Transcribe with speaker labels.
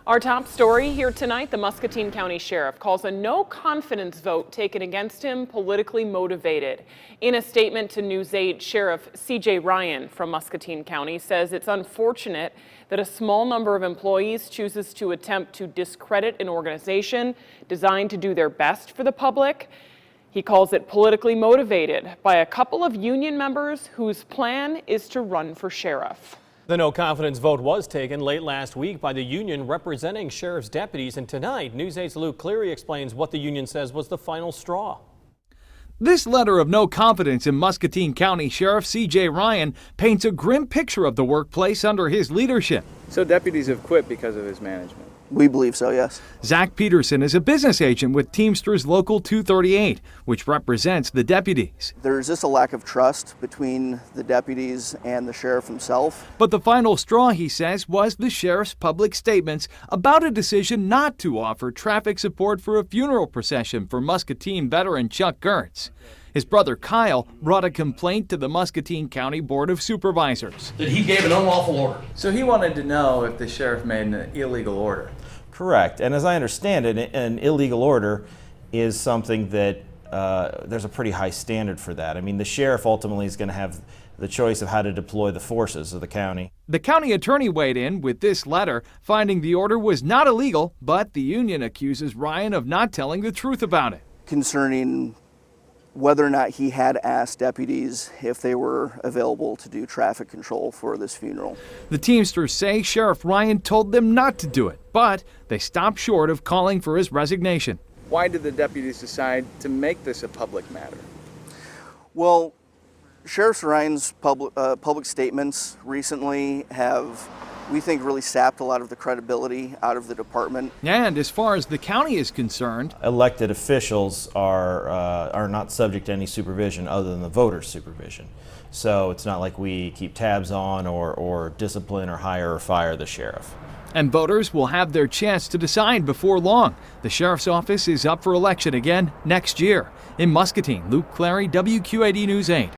Speaker 1: Our top story here tonight, the Muscatine County Sheriff calls a no-confidence vote taken against him politically motivated. In a statement to News 8, Sheriff C.J. Ryan from Muscatine County says it's unfortunate that a small number of employees chooses to attempt to discredit an organization designed to do their best for the public. He calls it politically motivated by a couple of union members whose plan is to run for sheriff.
Speaker 2: The no-confidence vote was taken late last week by the union representing sheriff's deputies, and tonight, News 8's Luke Cleary explains what the union says was the final straw.
Speaker 3: This letter of no confidence in Muscatine County Sheriff C.J. Ryan paints a grim picture of the workplace under his leadership.
Speaker 4: So deputies have quit because of his management?
Speaker 5: We believe so, yes.
Speaker 3: Zach Peterson is a business agent with Teamsters Local 238, which represents the deputies.
Speaker 5: There's just a lack of trust between the deputies and the sheriff himself.
Speaker 3: But the final straw, he says, was the sheriff's public statements about a decision not to offer traffic support for a funeral procession for Muscatine veteran Chuck Gertz. His brother Kyle brought a complaint to the Muscatine County Board of Supervisors.
Speaker 6: That he gave an unlawful order.
Speaker 4: So he wanted to know if the sheriff made an illegal order.
Speaker 7: Correct. And as I understand it, an illegal order is something that there's a pretty high standard for that. I mean, the sheriff ultimately is going to have the choice of how to deploy the forces of the county.
Speaker 3: The county attorney weighed in with this letter, finding the order was not illegal, but the union accuses Ryan of not telling the truth about it.
Speaker 5: Concerning whether or not he had asked deputies if they were available to do traffic control for this funeral.
Speaker 3: The Teamsters say Sheriff Ryan told them not to do it, but they stopped short of calling for his resignation.
Speaker 4: Why did the deputies decide to make this a public matter?
Speaker 5: Well, Sheriff Ryan's public statements recently have, we think, really sapped a lot of the credibility out of the department.
Speaker 3: And as far as the county is concerned,
Speaker 7: elected officials are not subject to any supervision other than the voters' supervision. So it's not like we keep tabs on or discipline or hire or fire the sheriff.
Speaker 3: And voters will have their chance to decide before long. The sheriff's office is up for election again next year. In Muscatine, Luke Clary, WQAD News 8.